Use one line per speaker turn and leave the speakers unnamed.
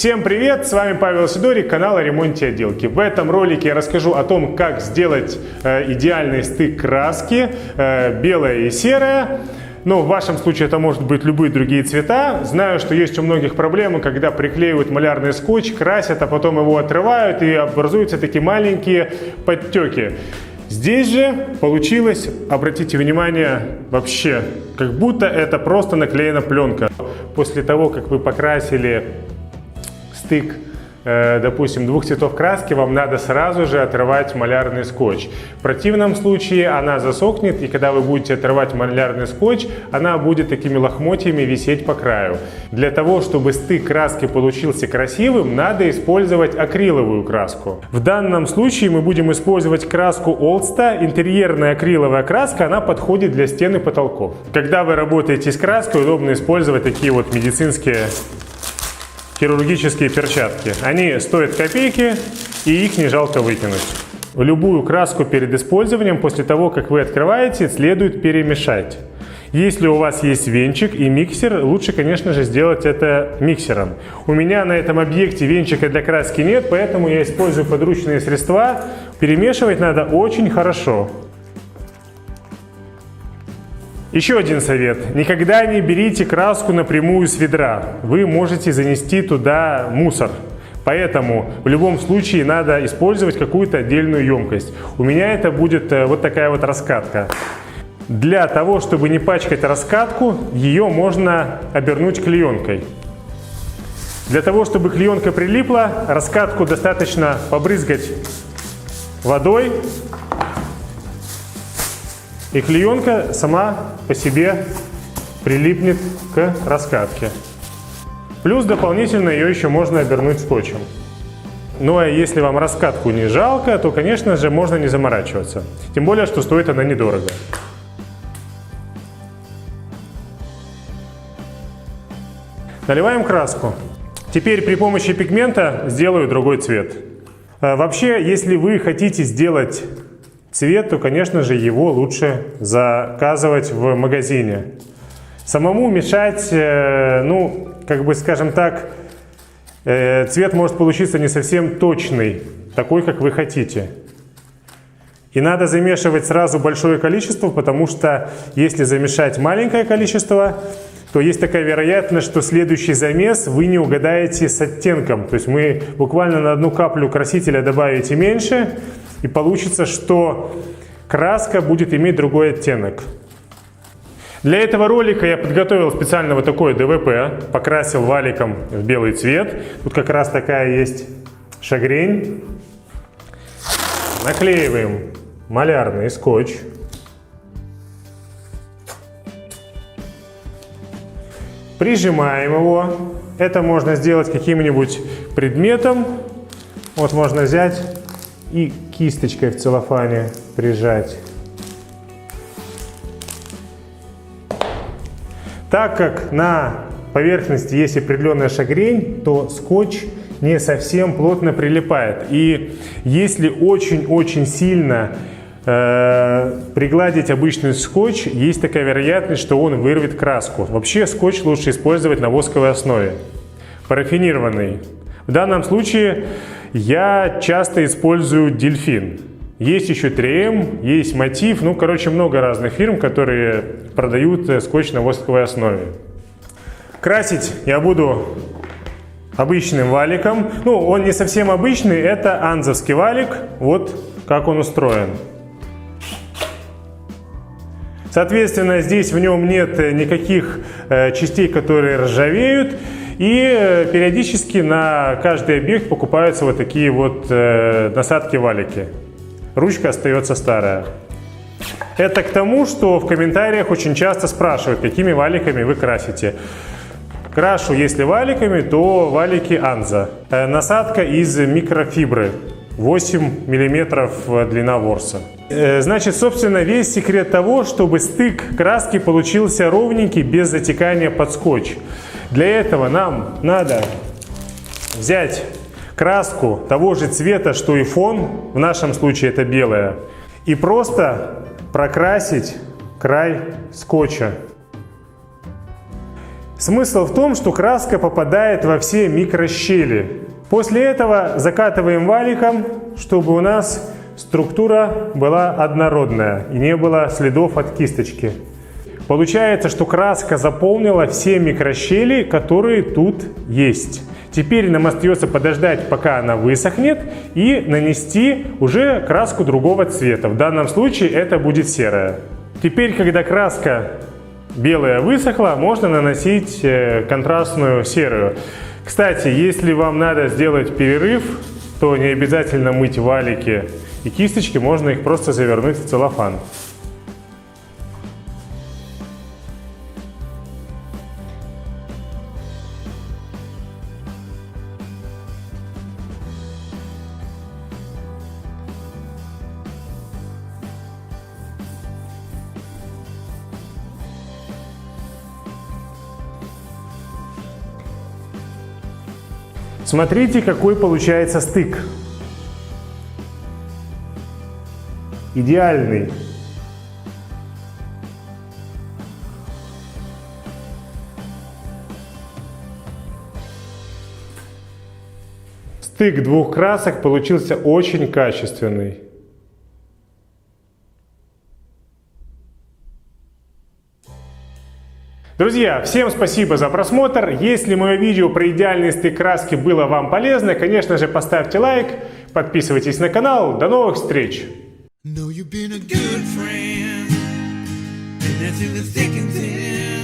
Всем привет! С вами Павел Сидорик, канал о ремонте отделки. В этом ролике я расскажу о том, как сделать идеальный стык краски, белая и серая. Но в вашем случае это может быть любые другие цвета. Знаю, что есть у многих проблемы, когда приклеивают малярный скотч, красят, а потом его отрывают и образуются такие маленькие подтеки. Здесь же получилось, обратите внимание, вообще, как будто это просто наклеена пленка. После того, как вы покрасили стык, допустим, двух цветов краски, вам надо сразу же отрывать малярный скотч. В противном случае она засохнет, и когда вы будете отрывать малярный скотч, она будет такими лохмотьями висеть по краю. Для того, чтобы стык краски получился красивым, надо использовать акриловую краску. В данном случае мы будем использовать краску Олдста. Интерьерная акриловая краска, она подходит для стен и потолков. Когда вы работаете с краской, удобно использовать такие вот медицинские хирургические перчатки. Они стоят копейки, и их не жалко выкинуть. Любую краску перед использованием, после того, как вы открываете, следует перемешать. Если у вас есть венчик и миксер, лучше, конечно же, сделать это миксером. У меня на этом объекте венчика для краски нет, поэтому я использую подручные средства. Перемешивать надо очень хорошо. Еще один совет. Никогда не берите краску напрямую с ведра. Вы можете занести туда мусор. Поэтому в любом случае надо использовать какую-то отдельную емкость. У меня это будет вот такая вот раскатка. Для того, чтобы не пачкать раскатку, ее можно обернуть клеенкой. Для того, чтобы клеенка прилипла, раскатку достаточно побрызгать водой. И клеенка сама по себе прилипнет к раскатке. Плюс дополнительно ее еще можно обернуть скотчем. Ну а если вам раскатку не жалко, то, конечно же, можно не заморачиваться. Тем более, что стоит она недорого. Наливаем краску. Теперь при помощи пигмента сделаю другой цвет. Вообще, если вы хотите сделать цвет, то, конечно же, его лучше заказывать в магазине. Самому мешать, ну, как бы, скажем так, цвет может получиться не совсем точный, такой, как вы хотите. И надо замешивать сразу большое количество, потому что если замешать маленькое количество, то есть такая вероятность, что следующий замес вы не угадаете с оттенком. То есть мы буквально на одну каплю красителя добавите меньше, и получится, что краска будет иметь другой оттенок. Для этого ролика я подготовил специально вот такой ДВП, покрасил валиком в белый цвет. Тут как раз такая есть шагрень. Наклеиваем малярный скотч. Прижимаем его. Это можно сделать каким-нибудь предметом. Вот можно взять и кисточкой в целлофане прижать. Так как на поверхности есть определенная шагрень, то скотч не совсем плотно прилипает. И если очень-очень сильно пригладить обычный скотч, есть такая вероятность, что он вырвет краску. Вообще скотч лучше использовать на восковой основе, парафинированный. В данном случае я часто использую Дельфин. Есть еще 3M, есть Мотив, ну, короче, много разных фирм, которые продают скотч на восковой основе. Красить я буду обычным валиком. Ну, он не совсем обычный, это анзовский валик, вот как он устроен. Соответственно, здесь в нем нет никаких частей, которые ржавеют. И периодически на каждый объект покупаются вот такие вот насадки-валики. Ручка остается старая. Это к тому, что в комментариях очень часто спрашивают, какими валиками вы красите. Крашу, если валиками, то валики Анза. Насадка из микрофибры. 8 мм длина ворса. Значит, собственно, весь секрет того, чтобы стык краски получился ровненький, без затекания под скотч. Для этого нам надо взять краску того же цвета, что и фон, в нашем случае это белая, и просто прокрасить край скотча. Смысл в том, что краска попадает во все микрощели. После этого закатываем валиком, чтобы у нас структура была однородная и не было следов от кисточки. Получается, что краска заполнила все микрощели, которые тут есть. Теперь нам остается подождать, пока она высохнет, и нанести уже краску другого цвета. В данном случае это будет серая. Теперь, когда краска белая высохла, можно наносить контрастную серую. Кстати, если вам надо сделать перерыв, то не обязательно мыть валики и кисточки, можно их просто завернуть в целлофан. Смотрите, какой получается стык. Идеальный. Стык двух красок получился очень качественный. Друзья, всем спасибо за просмотр. Если мое видео про идеальный стык краски было вам полезно, конечно же, поставьте лайк, подписывайтесь на канал. До новых встреч! Know you've been a good friend, and that's in the thick and thin.